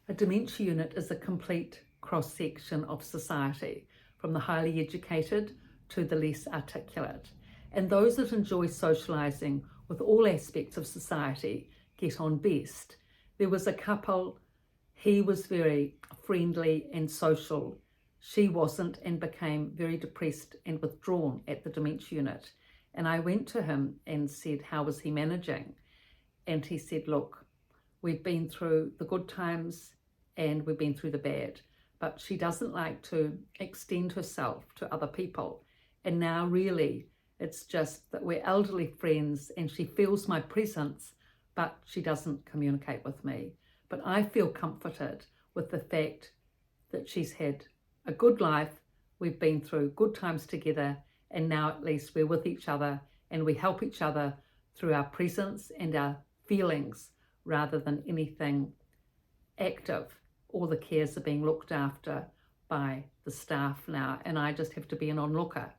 A dementia unit is a complete cross-section of society, from the highly educated to the less articulate. And those that enjoy socialising with all aspects of society get on best. There was a couple, he was very friendly and social. She wasn't, and became very depressed and withdrawn at the dementia unit. And I went to him and said, how was he managing? And he said, look, we've been through the good times and we've been through the bad, but she doesn't like to extend herself to other people. And now really it's just that we're elderly friends and she feels my presence, but she doesn't communicate with me. But I feel comforted with the fact that she's had a good life, we've been through good times together, and now at least we're with each other and we help each other through our presence and our feelings rather than anything active. All the cares are being looked after by the staff now, and I just have to be an onlooker.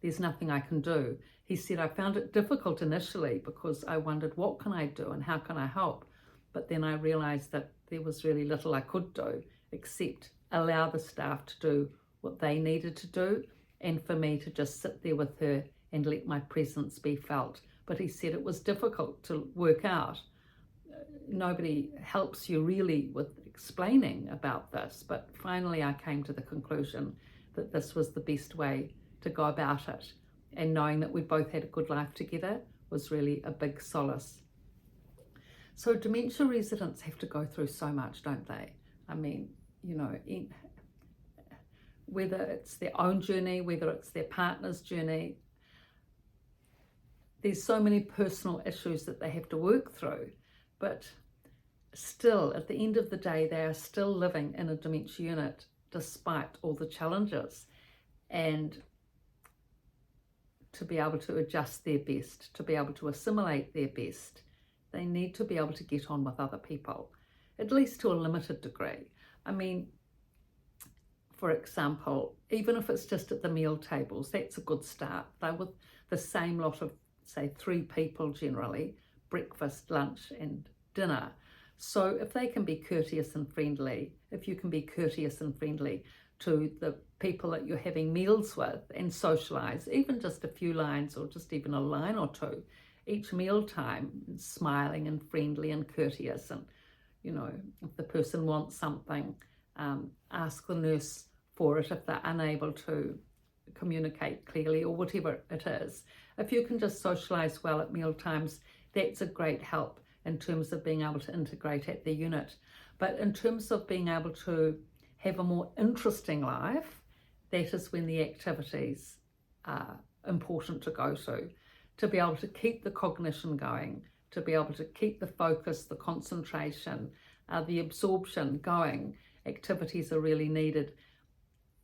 There's nothing I can do. He said, I found it difficult initially because I wondered, what can I do and how can I help? But then I realized that there was really little I could do except allow the staff to do what they needed to do, and for me to just sit there with her and let my presence be felt. But he said it was difficult to work out. Nobody helps you really with explaining about this, but finally I came to the conclusion that this was the best way to go about it, and knowing that we both had a good life together was really a big solace. So dementia residents have to go through so much, don't they? I mean, you know, whether it's their own journey, whether it's their partner's journey, there's so many personal issues that they have to work through. But still, at the end of the day, they are still living in a dementia unit despite all the challenges. And to be able to adjust their best, to be able to assimilate their best, they need to be able to get on with other people, at least to a limited degree. I mean, for example, even if it's just at the meal tables, that's a good start. They're with the same lot of, say, 3 people generally, breakfast, lunch and dinner. So if they can be courteous and friendly, if you can be courteous and friendly to the people that you're having meals with and socialise, even just a few lines or just even a line or two, each meal time, smiling and friendly and courteous. And, you know, if the person wants something, ask the nurse for it if they're unable to communicate clearly or whatever it is. If you can just socialise well at meal times, that's a great help in terms of being able to integrate at the unit. But in terms of being able to have a more interesting life, that is when the activities are important to go to be able to keep the cognition going, to be able to keep the focus, the concentration, the absorption going. Activities are really needed.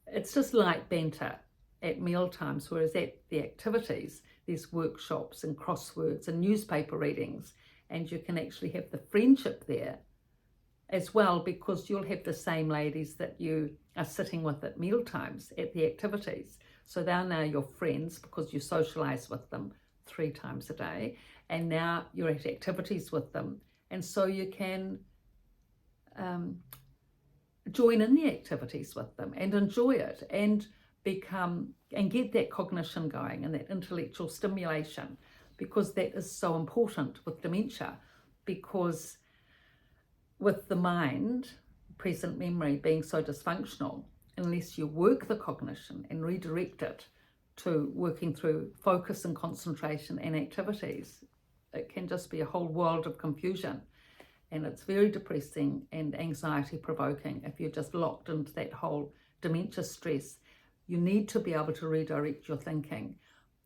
It's just light banter at meal times, whereas at the activities, there's workshops and crosswords and newspaper readings, and you can actually have the friendship there as well, because you'll have the same ladies that you are sitting with at meal times at the activities. So they're now your friends because you socialise with them 3 times a day, and now you're at activities with them, and so you can join in the activities with them and enjoy it and become and get that cognition going and that intellectual stimulation, because that is so important with dementia. Because with the mind, present memory being so dysfunctional, unless you work the cognition and redirect it to working through focus and concentration and activities, it can just be a whole world of confusion. And it's very depressing and anxiety provoking if you're just locked into that whole dementia stress. You need to be able to redirect your thinking,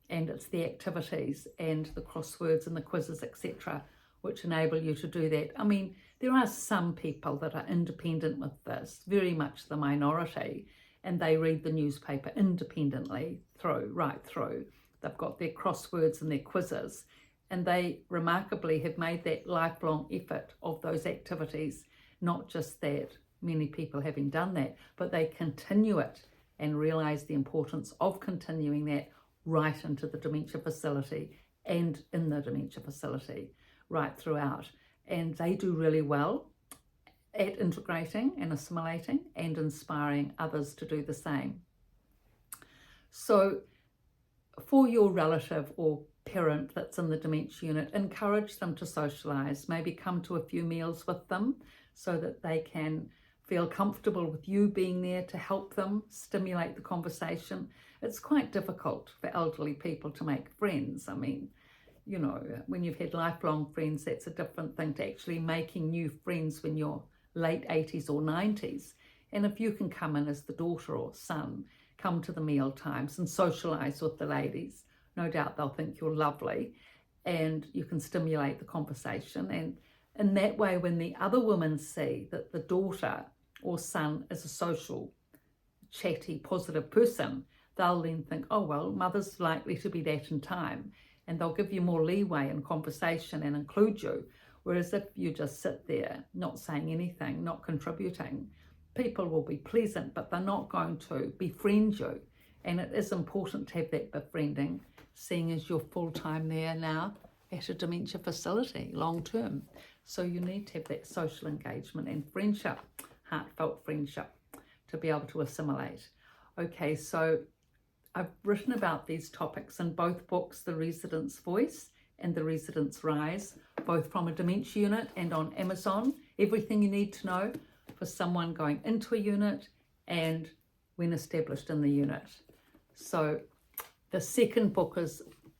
and it's the activities and the crosswords and the quizzes, etc., which enable you to do that. I mean, there are some people that are independent with this, very much the minority, and they read the newspaper independently right through. They've got their crosswords and their quizzes, and they remarkably have made that lifelong effort of those activities. Not just that, many people having done that, but they continue it and realise the importance of continuing that right into the dementia facility and in the dementia facility right throughout. And they do really well. at integrating and assimilating and inspiring others to do the same. So for your relative or parent that's in the dementia unit, encourage them to socialise, maybe come to a few meals with them so that they can feel comfortable with you being there to help them stimulate the conversation. It's quite difficult for elderly people to make friends. I mean, you know, when you've had lifelong friends, that's a different thing to actually making new friends when you're late 80s or 90s. And if you can come in as the daughter or son, come to the meal times and socialise with the ladies, no doubt they'll think you're lovely and you can stimulate the conversation. And in that way, when the other women see that the daughter or son is a social, chatty, positive person, they'll then think, oh, well, mother's likely to be that in time. And they'll give you more leeway in conversation and include you. Whereas if you just sit there, not saying anything, not contributing, people will be pleasant, but they're not going to befriend you. And it is important to have that befriending, seeing as you're full-time there now at a dementia facility, long-term. So you need to have that social engagement and friendship, heartfelt friendship, to be able to assimilate. Okay, so I've written about these topics in both books, The Resident's Voice and The Resident's Rise, both from a dementia unit and on Amazon. Everything you need to know for someone going into a unit and when established in the unit. So the second book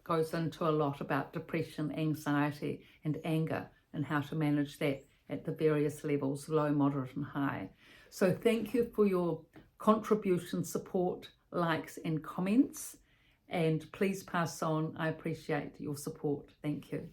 goes into a lot about depression, anxiety and anger and how to manage that at the various levels, low, moderate and high. So thank you for your contribution, support, likes and comments, and please pass on. I appreciate your support. Thank you.